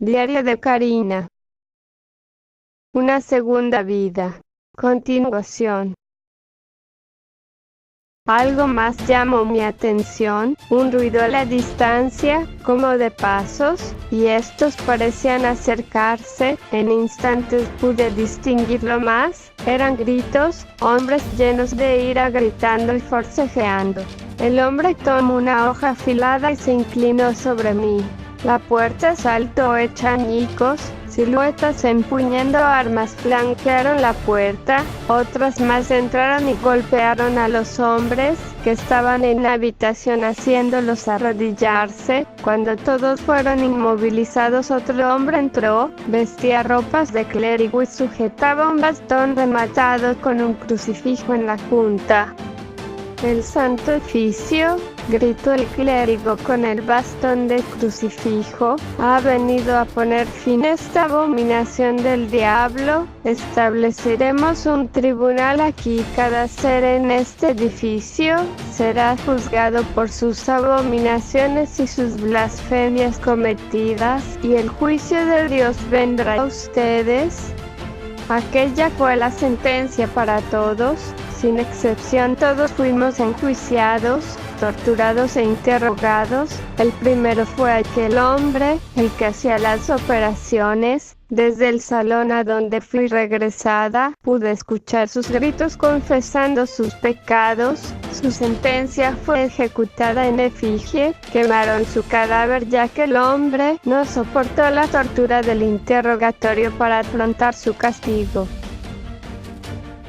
Diario de Karina. Una segunda vida. Continuación. Algo más llamó mi atención, un ruido a la distancia, como de pasos, y estos parecían acercarse. En instantes pude distinguirlo más. Eran gritos, hombres llenos de ira gritando y forcejeando. El hombre tomó una hoja afilada y se inclinó sobre mí. La puerta saltó hecha añicos. Siluetas empuñando armas flanquearon la puerta, otras más entraron y golpearon a los hombres que estaban en la habitación haciéndolos arrodillarse. Cuando todos fueron inmovilizados, otro hombre entró, vestía ropas de clérigo y sujetaba un bastón rematado con un crucifijo en la punta. «El santo oficio», gritó el clérigo con el bastón de crucifijo, «ha venido a poner fin a esta abominación del diablo. Estableceremos un tribunal aquí. Cada ser en este edificio será juzgado por sus abominaciones y sus blasfemias cometidas, y el juicio de Dios vendrá a ustedes». Aquella fue la sentencia para todos. Sin excepción, todos fuimos enjuiciados, torturados e interrogados. El primero fue aquel hombre, el que hacía las operaciones. Desde el salón a donde fui regresada, pude escuchar sus gritos confesando sus pecados. Su sentencia fue ejecutada en efigie. Quemaron su cadáver ya que el hombre no soportó la tortura del interrogatorio para afrontar su castigo.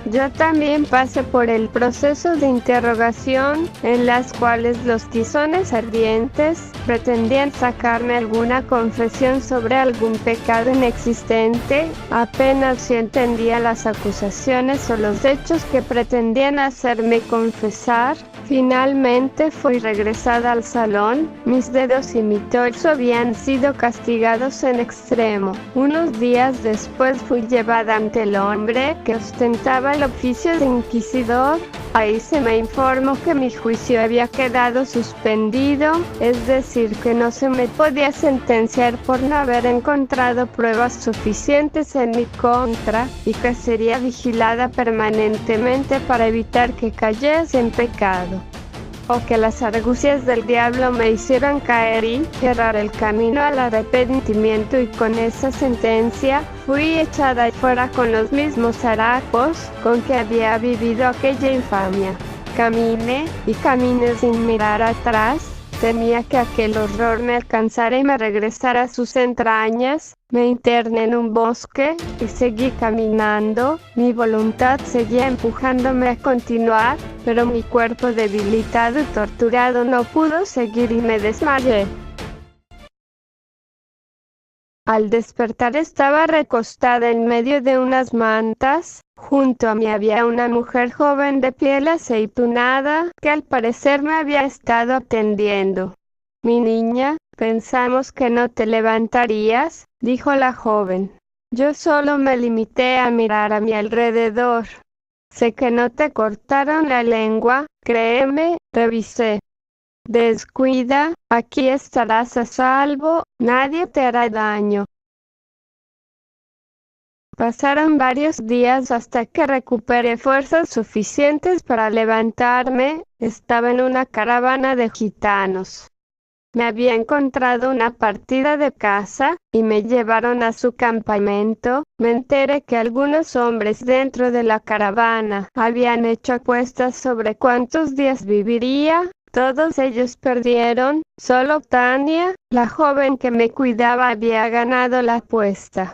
Yo también pasé por el proceso de interrogación, en las cuales los tizones ardientes pretendían sacarme alguna confesión sobre algún pecado inexistente. Apenas si entendía las acusaciones o los hechos que pretendían hacerme confesar. Finalmente fui regresada al salón. Mis dedos y mi torso habían sido castigados en extremo. Unos días después fui llevada ante el hombre que ostentaba el oficio de inquisidor. Ahí se me informó que mi juicio había quedado suspendido, es decir, que no se me podía sentenciar por no haber encontrado pruebas suficientes en mi contra, y que sería vigilada permanentemente para evitar que cayese en pecado, o que las argucias del diablo me hicieran caer y cerrar el camino al arrepentimiento, y con esa sentencia fui echada fuera con los mismos harapos con que había vivido aquella infamia. Caminé y caminé sin mirar atrás. Temía que aquel horror me alcanzara y me regresara a sus entrañas. Me interné en un bosque y seguí caminando. Mi voluntad seguía empujándome a continuar, pero mi cuerpo debilitado y torturado no pudo seguir y me desmayé. Al despertar estaba recostada en medio de unas mantas. Junto a mí había una mujer joven de piel aceitunada, que al parecer me había estado atendiendo. «Mi niña, pensamos que no te levantarías», dijo la joven. Yo solo me limité a mirar a mi alrededor. «Sé que no te cortaron la lengua, créeme, revisé. Descuida, aquí estarás a salvo, nadie te hará daño». Pasaron varios días hasta que recuperé fuerzas suficientes para levantarme. Estaba en una caravana de gitanos. Me había encontrado una partida de caza, y me llevaron a su campamento. Me enteré que algunos hombres dentro de la caravana habían hecho apuestas sobre cuántos días viviría. Todos ellos perdieron, solo Tania, la joven que me cuidaba, había ganado la apuesta.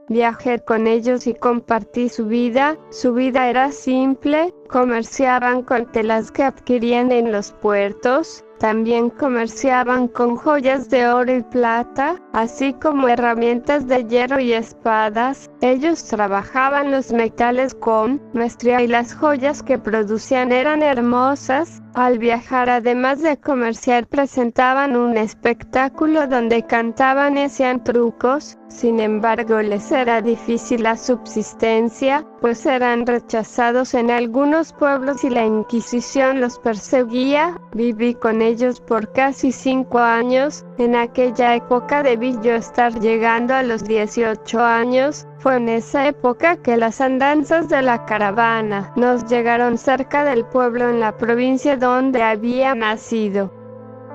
Viajé con ellos y compartí su vida. Su vida era simple, comerciaban con telas que adquirían en los puertos. También comerciaban con joyas de oro y plata, así como herramientas de hierro y espadas. Ellos trabajaban los metales con maestría y las joyas que producían eran hermosas. Al viajar, además de comerciar, presentaban un espectáculo donde cantaban y hacían trucos. Sin embargo, les era difícil la subsistencia, pues eran rechazados en algunos pueblos y la Inquisición los perseguía. Viví con ellos por casi 5 años. En aquella época debí yo estar llegando a los 18 años. Fue en esa época que las andanzas de la caravana nos llegaron cerca del pueblo en la provincia donde había nacido.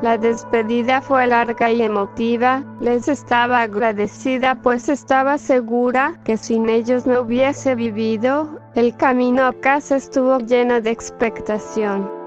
La despedida fue larga y emotiva. Les estaba agradecida, pues estaba segura que sin ellos no hubiese vivido. El camino a casa estuvo lleno de expectación.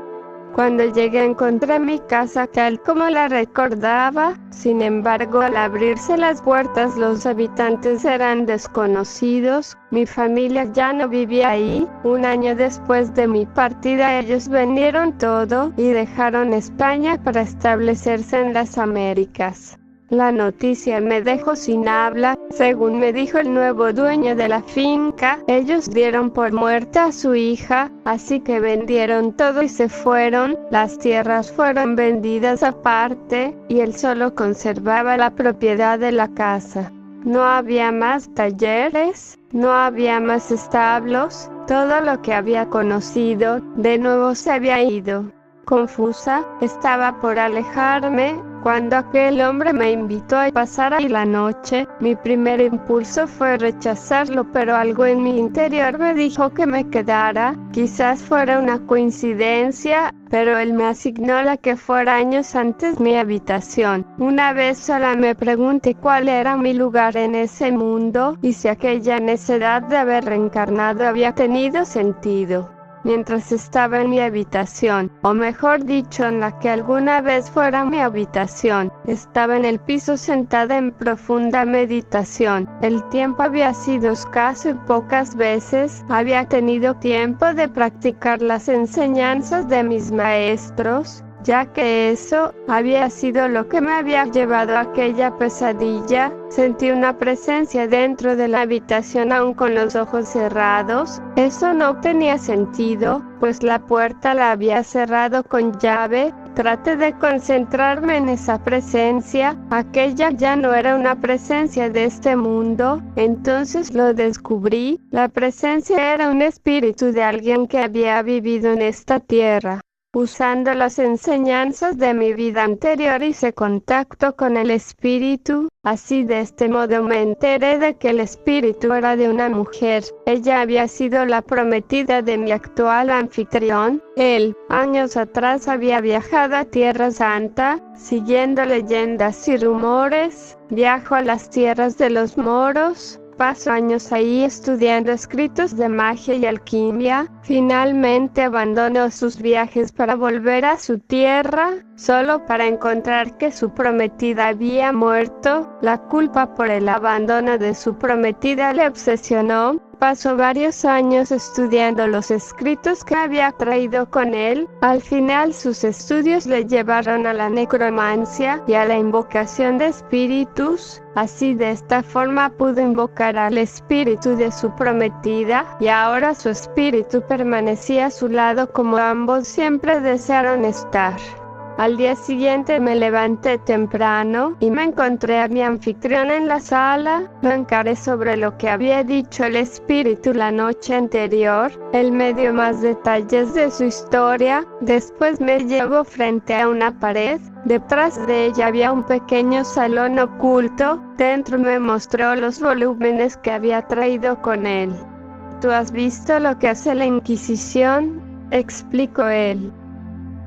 Cuando llegué encontré mi casa tal como la recordaba. Sin embargo, al abrirse las puertas, los habitantes eran desconocidos. Mi familia ya no vivía ahí. Un año después de mi partida, ellos vendieron todo y dejaron España para establecerse en las Américas. La noticia me dejó sin habla. Según me dijo el nuevo dueño de la finca, ellos dieron por muerta a su hija, así que vendieron todo y se fueron. Las tierras fueron vendidas aparte, y él solo conservaba la propiedad de la casa. No había más talleres, no había más establos, todo lo que había conocido, de nuevo se había ido. Confusa, estaba por alejarme, cuando aquel hombre me invitó a pasar ahí la noche. Mi primer impulso fue rechazarlo, pero algo en mi interior me dijo que me quedara. Quizás fuera una coincidencia, pero él me asignó la que fuera años antes mi habitación. Una vez sola me pregunté cuál era mi lugar en ese mundo, y si aquella necedad de haber reencarnado había tenido sentido. Mientras estaba en mi habitación, o mejor dicho, en la que alguna vez fuera mi habitación, estaba en el piso sentada en profunda meditación. El tiempo había sido escaso y pocas veces había tenido tiempo de practicar las enseñanzas de mis maestros, ya que eso había sido lo que me había llevado a aquella pesadilla. Sentí una presencia dentro de la habitación aún con los ojos cerrados. Eso no tenía sentido, pues la puerta la había cerrado con llave. Traté de concentrarme en esa presencia. Aquella ya no era una presencia de este mundo. Entonces lo descubrí. La presencia era un espíritu de alguien que había vivido en esta tierra. Usando las enseñanzas de mi vida anterior hice contacto con el espíritu. Así de este modo me enteré de que el espíritu era de una mujer. Ella había sido la prometida de mi actual anfitrión. Él, años atrás, había viajado a Tierra Santa, siguiendo leyendas y rumores. Viajó a las tierras de los moros. Pasó años ahí estudiando escritos de magia y alquimia. Finalmente abandonó sus viajes para volver a su tierra, solo para encontrar que su prometida había muerto. La culpa por el abandono de su prometida le obsesionó. Pasó varios años estudiando los escritos que había traído con él. Al final sus estudios le llevaron a la necromancia y a la invocación de espíritus. Así de esta forma pudo invocar al espíritu de su prometida, y ahora su espíritu permanecía a su lado como ambos siempre desearon estar. Al día siguiente me levanté temprano y me encontré a mi anfitrión en la sala. Lo encaré sobre lo que había dicho el espíritu la noche anterior. Él me dio más detalles de su historia. Después me llevó frente a una pared. Detrás de ella había un pequeño salón oculto. Dentro me mostró los volúmenes que había traído con él. ¿Tú has visto lo que hace la Inquisición?, explicó él.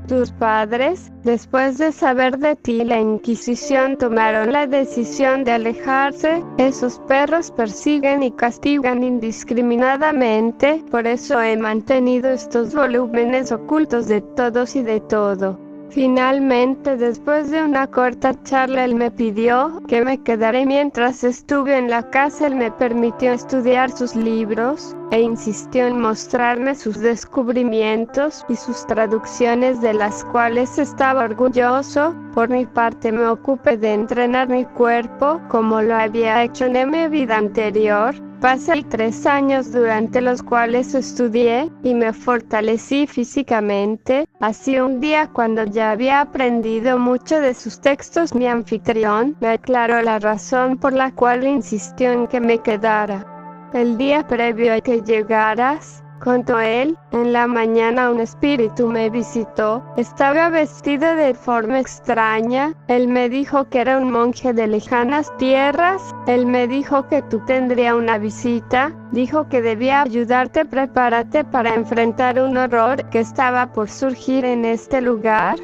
Tus padres, después de saber de ti, la Inquisición tomaron la decisión de alejarse. Esos perros persiguen y castigan indiscriminadamente. Por eso he mantenido estos volúmenes ocultos de todos y de todo. Finalmente, después de una corta charla, él me pidió que me quedara. Mientras estuve en la casa, él me permitió estudiar sus libros e insistió en mostrarme sus descubrimientos y sus traducciones, de las cuales estaba orgulloso. Por mi parte, me ocupé de entrenar mi cuerpo como lo había hecho en mi vida anterior. Pasé 3 años durante los cuales estudié y me fortalecí físicamente. Así un día, cuando ya había aprendido mucho de sus textos, mi anfitrión me aclaró la razón por la cual insistió en que me quedara. El día previo a que llegaras, contó él, en la mañana un espíritu me visitó. Estaba vestido de forma extraña. Él me dijo que era un monje de lejanas tierras. Él me dijo que tú tendrías una visita. Dijo que debía ayudarte. Prepárate para enfrentar un horror que estaba por surgir en este lugar.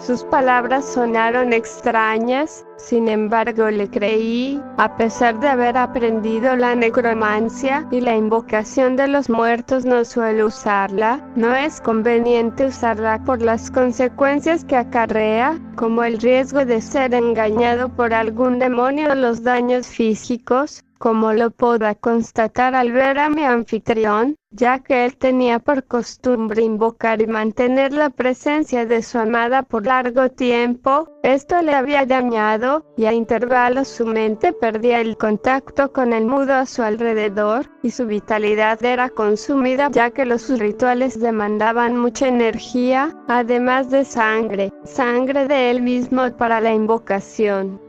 Sus palabras sonaron extrañas, sin embargo le creí. A pesar de haber aprendido la necromancia y la invocación de los muertos, no suelo usarla. No es conveniente usarla por las consecuencias que acarrea, como el riesgo de ser engañado por algún demonio o los daños físicos, como lo pude constatar al ver a mi anfitrión, ya que él tenía por costumbre invocar y mantener la presencia de su amada por largo tiempo. Esto le había dañado, y a intervalos su mente perdía el contacto con el mundo a su alrededor, y su vitalidad era consumida ya que los rituales demandaban mucha energía, además de sangre de él mismo para la invocación.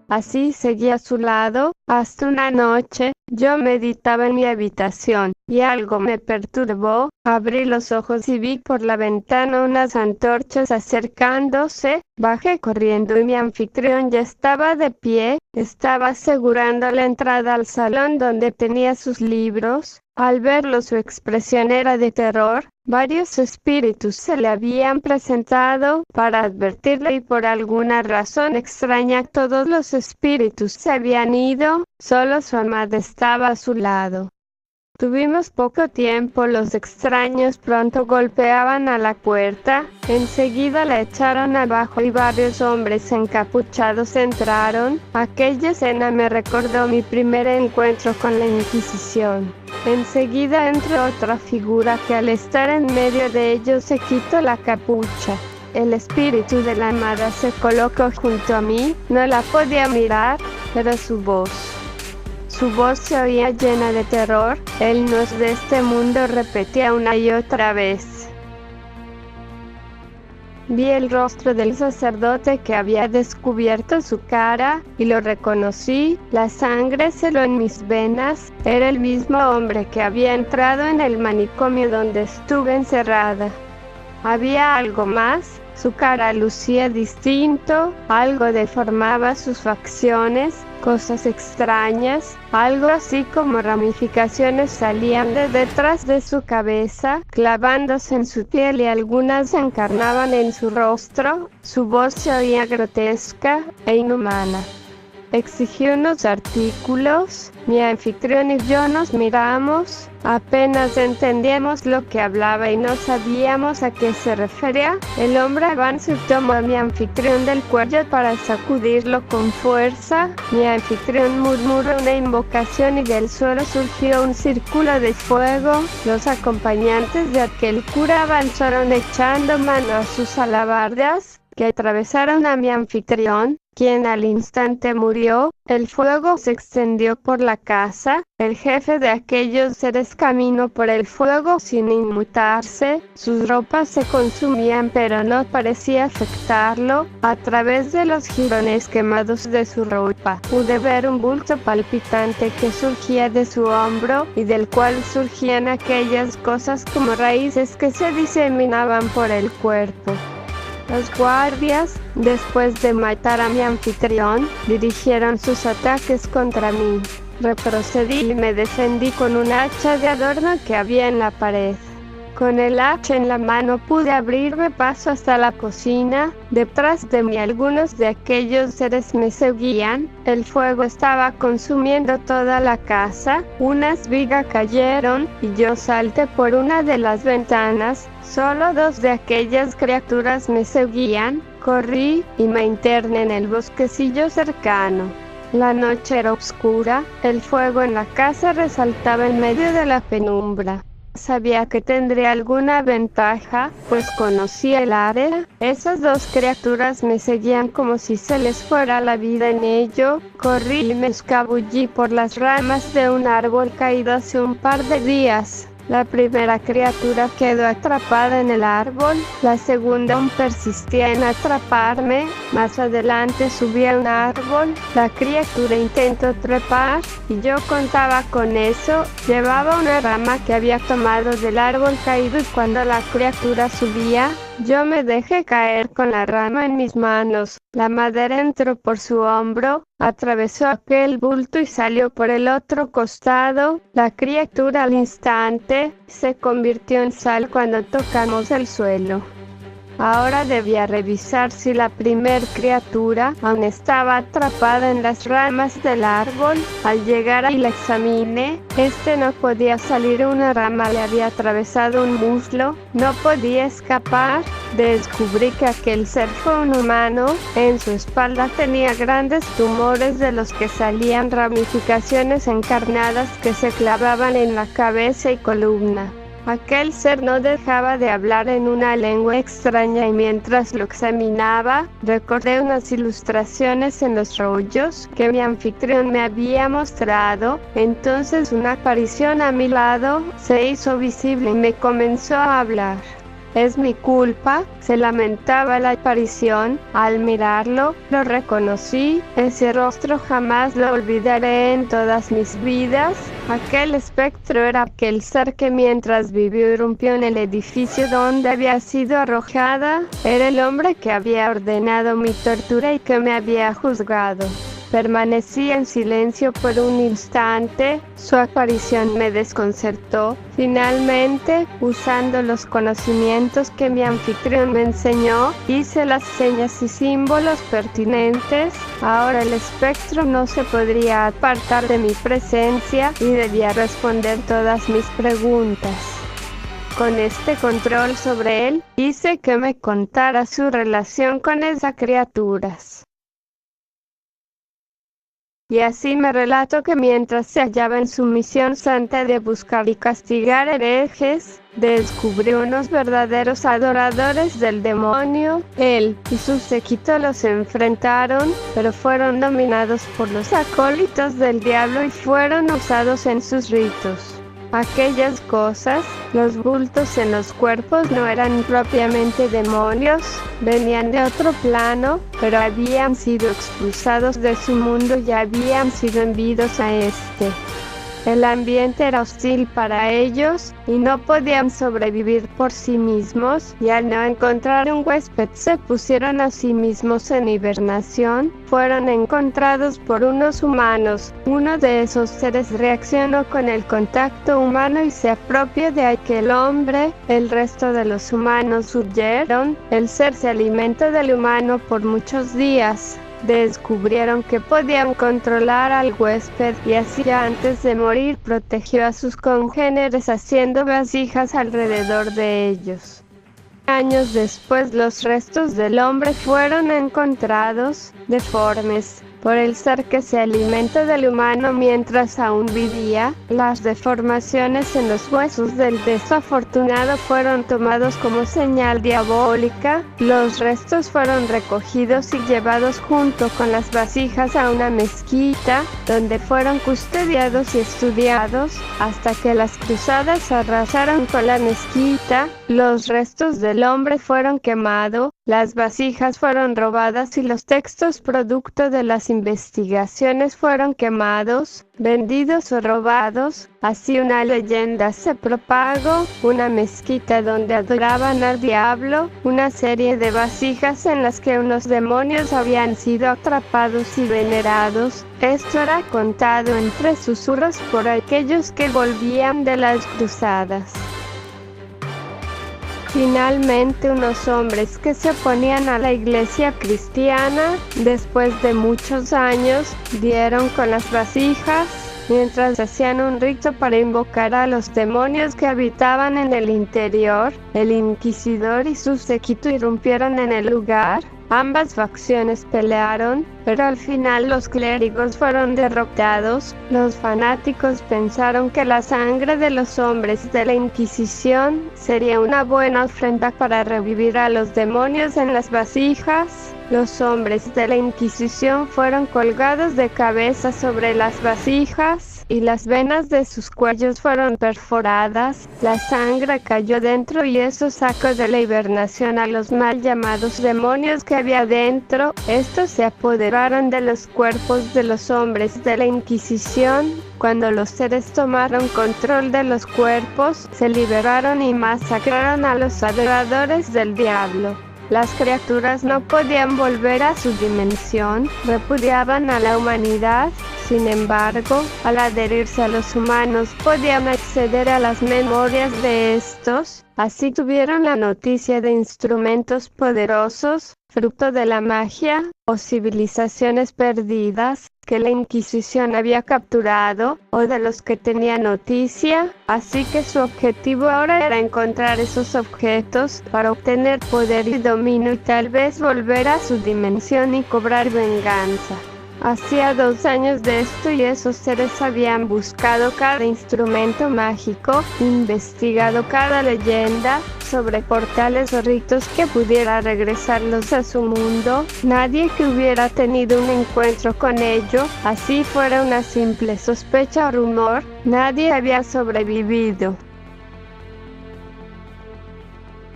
Así seguí a su lado, hasta una noche. Yo meditaba en mi habitación, y algo me perturbó. Abrí los ojos y vi por la ventana unas antorchas acercándose. Bajé corriendo y mi anfitrión ya estaba de pie. Estaba asegurando la entrada al salón donde tenía sus libros. Al verlo su expresión era de terror. Varios espíritus se le habían presentado para advertirle y por alguna razón extraña todos los espíritus se habían ido, solo su amada estaba a su lado. Tuvimos poco tiempo, los extraños pronto golpeaban a la puerta, enseguida la echaron abajo y varios hombres encapuchados entraron. Aquella escena me recordó mi primer encuentro con la Inquisición. Enseguida entró otra figura que al estar en medio de ellos se quitó la capucha. El espíritu de la amada se colocó junto a mí, no la podía mirar, pero su voz se oía llena de terror. Él no es de este mundo, repetía una y otra vez. Vi el rostro del sacerdote que había descubierto su cara, y lo reconocí. La sangre se heló en mis venas. Era el mismo hombre que había entrado en el manicomio donde estuve encerrada. Había algo más. Su cara lucía distinto, algo deformaba sus facciones, cosas extrañas, algo así como ramificaciones salían de detrás de su cabeza, clavándose en su piel y algunas se encarnaban en su rostro. Su voz se oía grotesca e inhumana. Exigió unos artículos. Mi anfitrión y yo nos miramos. Apenas entendíamos lo que hablaba y no sabíamos a qué se refería. El hombre avanzó y tomó a mi anfitrión del cuello para sacudirlo con fuerza. Mi anfitrión murmuró una invocación y del suelo surgió un círculo de fuego. Los acompañantes de aquel cura avanzaron echando mano a sus alabardas, que atravesaron a mi anfitrión, quien al instante murió. El fuego se extendió por la casa. El jefe de aquellos seres caminó por el fuego sin inmutarse. Sus ropas se consumían, pero no parecía afectarlo. A través de los jirones quemados de su ropa, pude ver un bulto palpitante que surgía de su hombro, y del cual surgían aquellas cosas como raíces que se diseminaban por el cuerpo. Los guardias, después de matar a mi anfitrión, dirigieron sus ataques contra mí. Retrocedí y me defendí con un hacha de adorno que había en la pared. Con el hacha en la mano pude abrirme paso hasta la cocina. Detrás de mí algunos de aquellos seres me seguían. El fuego estaba consumiendo toda la casa. Unas vigas cayeron y yo salté por una de las ventanas. Solo dos de aquellas criaturas me seguían. Corrí y me interné en el bosquecillo cercano. La noche era oscura. El fuego en la casa resaltaba en medio de la penumbra. Sabía que tendría alguna ventaja, pues conocía el área. Esas dos criaturas me seguían como si se les fuera la vida en ello. Corrí y me escabullí por las ramas de un árbol caído hace un par de días. La primera criatura quedó atrapada en el árbol, la segunda aún persistía en atraparme. Más adelante subí a un árbol, la criatura intentó trepar, y yo contaba con eso. Llevaba una rama que había tomado del árbol caído y cuando la criatura subía, yo me dejé caer con la rama en mis manos. La madera entró por su hombro, atravesó aquel bulto y salió por el otro costado. La criatura al instante se convirtió en sal cuando tocamos el suelo. Ahora debía revisar si la primer criatura aún estaba atrapada en las ramas del árbol. Al llegar y la examiné, no podía salir, una rama le había atravesado un muslo, no podía escapar. Descubrí que aquel ser fue un humano. En su espalda tenía grandes tumores de los que salían ramificaciones encarnadas que se clavaban en la cabeza y columna. Aquel ser no dejaba de hablar en una lengua extraña y mientras lo examinaba, recordé unas ilustraciones en los rollos que mi anfitrión me había mostrado. Entonces una aparición a mi lado se hizo visible y me comenzó a hablar. «Es mi culpa», se lamentaba la aparición. Al mirarlo, lo reconocí. Ese rostro jamás lo olvidaré en todas mis vidas. Aquel espectro era aquel ser que mientras vivió irrumpió en el edificio donde había sido arrojada. Era el hombre que había ordenado mi tortura y que me había juzgado. Permanecí en silencio por un instante. Su aparición me desconcertó. Finalmente, usando los conocimientos que mi anfitrión me enseñó, hice las señas y símbolos pertinentes. Ahora el espectro no se podría apartar de mi presencia y debía responder todas mis preguntas. Con este control sobre él, hice que me contara su relación con esas criaturas. Y así me relató que mientras se hallaba en su misión santa de buscar y castigar herejes, descubrió unos verdaderos adoradores del demonio. Él y su séquito los enfrentaron, pero fueron dominados por los acólitos del diablo y fueron usados en sus ritos. Aquellas cosas, los bultos en los cuerpos, no eran propiamente demonios, venían de otro plano, pero habían sido expulsados de su mundo y habían sido enviados a este. El ambiente era hostil para ellos y no podían sobrevivir por sí mismos, y al no encontrar un huésped se pusieron a sí mismos en hibernación. Fueron encontrados por unos humanos. Uno de esos seres reaccionó con el contacto humano y se apropió de aquel hombre. El resto de los humanos huyeron. El ser se alimentó del humano por muchos días. Descubrieron que podían controlar al huésped y así antes de morir protegió a sus congéneres haciendo vasijas alrededor de ellos. Años después los restos del hombre fueron encontrados, deformes, por el ser que se alimenta del humano mientras aún vivía. Las deformaciones en los huesos del desafortunado fueron tomados como señal diabólica. Los restos fueron recogidos y llevados junto con las vasijas a una mezquita, donde fueron custodiados y estudiados, hasta que las cruzadas arrasaron con la mezquita. Los restos del hombre fueron quemados, las vasijas fueron robadas y los textos producto de las investigaciones fueron quemados, vendidos o robados. Así una leyenda se propagó, una mezquita donde adoraban al diablo, una serie de vasijas en las que unos demonios habían sido atrapados y venerados. Esto era contado entre susurros por aquellos que volvían de las cruzadas. Finalmente unos hombres que se oponían a la iglesia cristiana, después de muchos años, dieron con las vasijas, mientras hacían un rito para invocar a los demonios que habitaban en el interior. El inquisidor y su séquito irrumpieron en el lugar. Ambas facciones pelearon, pero al final los clérigos fueron derrotados. Los fanáticos pensaron que la sangre de los hombres de la Inquisición sería una buena ofrenda para revivir a los demonios en las vasijas. Los hombres de la Inquisición fueron colgados de cabeza sobre las vasijas. y las venas de sus cuellos fueron perforadas, la sangre cayó dentro y eso sacó de la hibernación a los mal llamados demonios que había dentro. Estos se apoderaron de los cuerpos de los hombres de la Inquisición. Cuando los seres tomaron control de los cuerpos, se liberaron y masacraron a los adoradores del diablo. Las criaturas no podían volver a su dimensión, repudiaban a la humanidad. Sin embargo, al adherirse a los humanos, podían acceder a las memorias de estos. Así tuvieron la noticia de instrumentos poderosos, fruto de la magia, o civilizaciones perdidas, que la Inquisición había capturado, o de los que tenía noticia. Así que su objetivo ahora era encontrar esos objetos para obtener poder y dominio y tal vez volver a su dimensión y cobrar venganza. Hacía 2 años de esto y esos seres habían buscado cada instrumento mágico, investigado cada leyenda sobre portales o ritos que pudiera regresarlos a su mundo. Nadie que hubiera tenido un encuentro con ello, así fuera una simple sospecha o rumor, nadie había sobrevivido.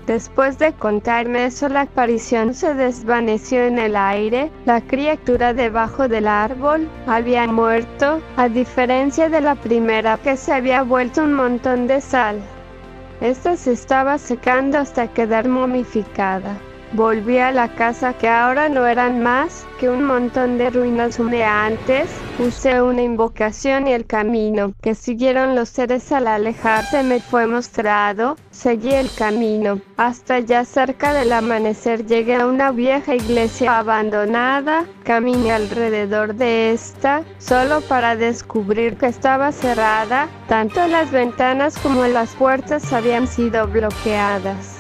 Después de contarme eso, la aparición se desvaneció en el aire. La criatura debajo del árbol había muerto, a diferencia de la primera que se había vuelto un montón de sal. Esta se estaba secando hasta quedar momificada. Volví a la casa, que ahora no eran más que un montón de ruinas humeantes. Usé una invocación y el camino que siguieron los seres al alejarse me fue mostrado. Seguí el camino. Hasta ya cerca del amanecer llegué a una vieja iglesia abandonada. Caminé alrededor de esta, solo para descubrir que estaba cerrada. Tanto las ventanas como las puertas habían sido bloqueadas.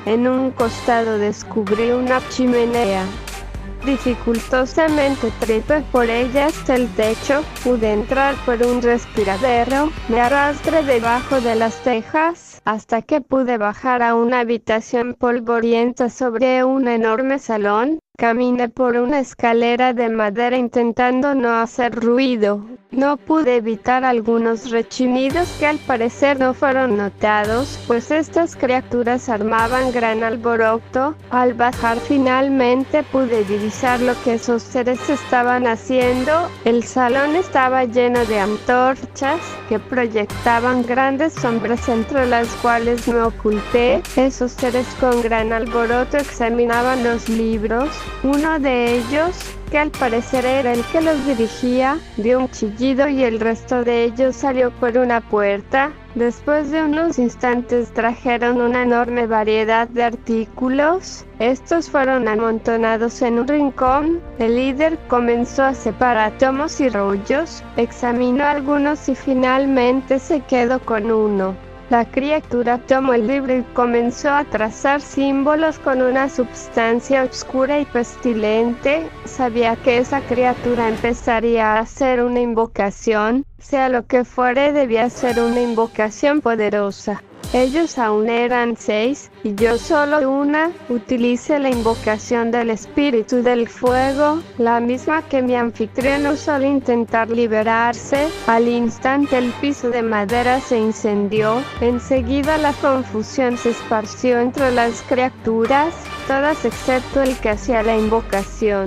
En un costado descubrí una chimenea. Dificultosamente trepé por ella hasta el techo. Pude entrar por un respiradero. Me arrastré debajo de las tejas hasta que pude bajar a una habitación polvorienta sobre un enorme salón. Caminé por una escalera de madera intentando no hacer ruido. No pude evitar algunos rechinidos que al parecer no fueron notados, pues estas criaturas armaban gran alboroto. Al bajar finalmente pude divisar lo que esos seres estaban haciendo. El salón estaba lleno de antorchas que proyectaban grandes sombras entre las cuales me oculté. Esos seres con gran alboroto examinaban los libros. Uno de ellos, que al parecer era el que los dirigía, dio un chillido y el resto de ellos salió por una puerta. Después de unos instantes trajeron una enorme variedad de artículos. Estos fueron amontonados en un rincón. El líder comenzó a separar tomos y rollos, examinó algunos y finalmente se quedó con uno. La criatura tomó el libro y comenzó a trazar símbolos con una substancia oscura y pestilente. Sabía que esa criatura empezaría a hacer una invocación. Sea lo que fuere, debía ser una invocación poderosa. Ellos aún eran 6, y yo solo una. Utilicé la invocación del espíritu del fuego, la misma que mi anfitrión usó al intentar liberarse. Al instante el piso de madera se incendió. Enseguida la confusión se esparció entre las criaturas, todas excepto el que hacía la invocación.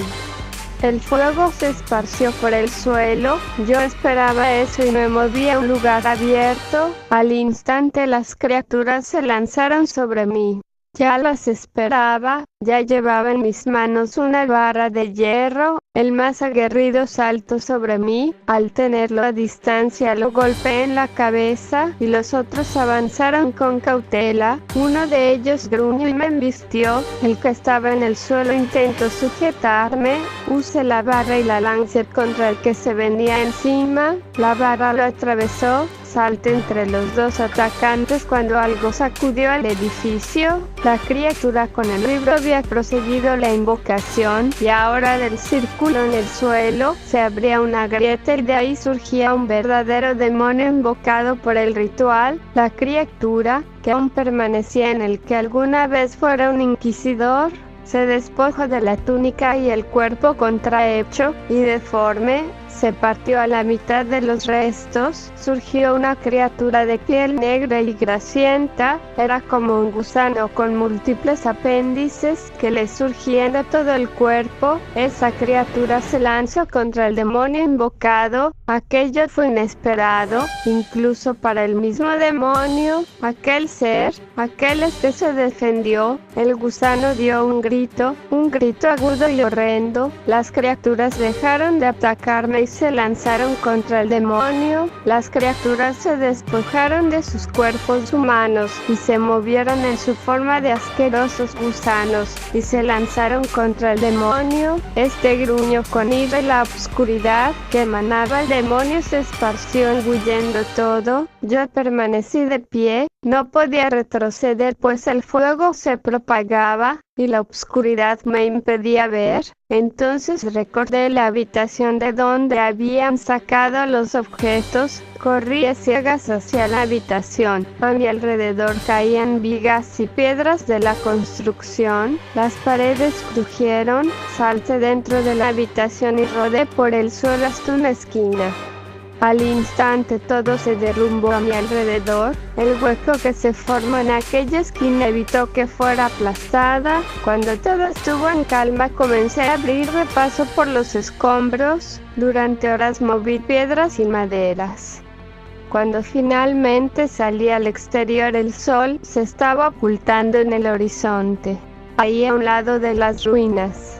El fuego se esparció por el suelo. Yo esperaba eso y me moví a un lugar abierto. Al instante las criaturas se lanzaron sobre mí. Ya las esperaba, ya llevaba en mis manos una barra de hierro. El más aguerrido saltó sobre mí. Al tenerlo a distancia lo golpeé en la cabeza y los otros avanzaron con cautela. Uno de ellos gruñó y me embistió. El que estaba en el suelo intentó sujetarme. Usé la barra y la lancé contra el que se venía encima. La barra lo atravesó. Salté entre los dos atacantes cuando algo sacudió el edificio. La criatura con el libro había proseguido la invocación y ahora del círculo en el suelo se abría una grieta y de ahí surgía un verdadero demonio invocado por el ritual. La criatura, que aún permanecía en el que alguna vez fuera un inquisidor, se despojó de la túnica y el cuerpo contrahecho y deforme. se partió a la mitad de los restos, surgió una criatura de piel negra y grasienta, era como un gusano con múltiples apéndices que le surgían de todo el cuerpo. Esa criatura se lanzó contra el demonio invocado. Aquello fue inesperado, incluso para el mismo demonio. Aquel ser, se defendió. El gusano dio un grito agudo y horrendo. Las criaturas dejaron de atacarme y se lanzaron contra el demonio. Las criaturas se despojaron de sus cuerpos humanos y se movieron en su forma de asquerosos gusanos y se lanzaron contra el demonio. Este gruñó con ira y la oscuridad que emanaba el demonio se esparció engullendo todo. Yo permanecí de pie, no podía retroceder pues el fuego se propagaba y la oscuridad me impedía ver. Entonces recordé la habitación de donde habían sacado los objetos. Corrí a ciegas hacia la habitación. A mi alrededor caían vigas y piedras de la construcción. Las paredes crujieron. Salté dentro de la habitación y rodé por el suelo hasta una esquina. Al instante todo se derrumbó a mi alrededor. El hueco que se formó en aquella esquina evitó que fuera aplastada. Cuando todo estuvo en calma comencé a abrir repaso por los escombros. Durante horas moví piedras y maderas. Cuando finalmente salí al exterior el sol se estaba ocultando en el horizonte. Ahí a un lado de las ruinas,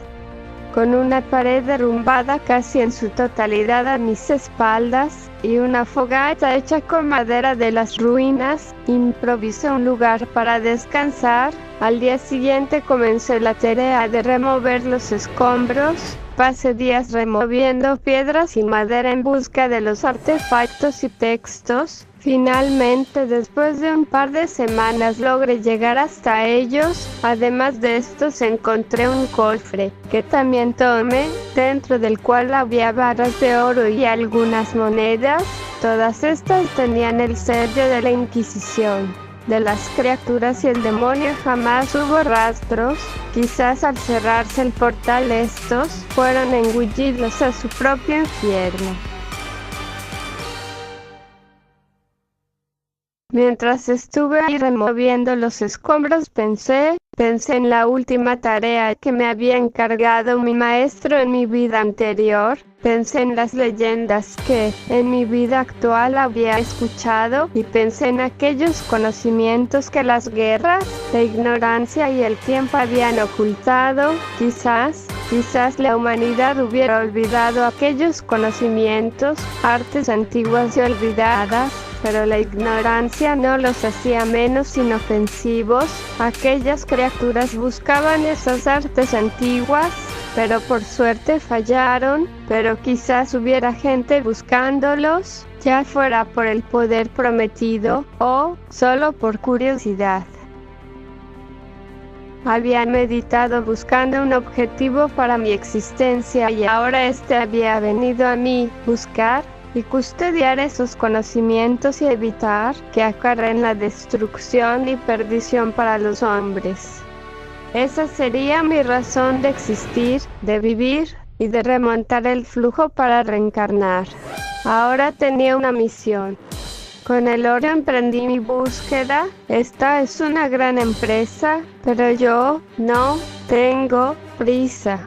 con una pared derrumbada casi en su totalidad a mis espaldas y una fogata hecha con madera de las ruinas, improvisé un lugar para descansar. Al día siguiente comencé la tarea de remover los escombros. Pasé días removiendo piedras y madera en busca de los artefactos y textos. Finalmente, después de un par de semanas logré llegar hasta ellos. Además de estos encontré un cofre, que también tomé, dentro del cual había barras de oro y algunas monedas. Todas estas tenían el sello de la Inquisición. De las criaturas y el demonio jamás hubo rastros. Quizás al cerrarse el portal estos fueron engullidos a su propio infierno. Mientras estuve ahí removiendo los escombros pensé en la última tarea que me había encargado mi maestro en mi vida anterior. Pensé en las leyendas que en mi vida actual había escuchado y pensé en aquellos conocimientos que las guerras, la ignorancia y el tiempo habían ocultado. Quizás la humanidad hubiera olvidado aquellos conocimientos, artes antiguas y olvidadas, pero la ignorancia no los hacía menos inofensivos. Aquellas criaturas buscaban esas artes antiguas, pero por suerte fallaron. Pero quizás hubiera gente buscándolos, ya fuera por el poder prometido o solo por curiosidad. Había meditado buscando un objetivo para mi existencia y ahora este había venido a mí, buscar y custodiar esos conocimientos y evitar que acarreen la destrucción y perdición para los hombres. Esa sería mi razón de existir, de vivir y de remontar el flujo para reencarnar. Ahora tenía una misión. Con el oro emprendí mi búsqueda. Esta es una gran empresa, pero yo no tengo prisa.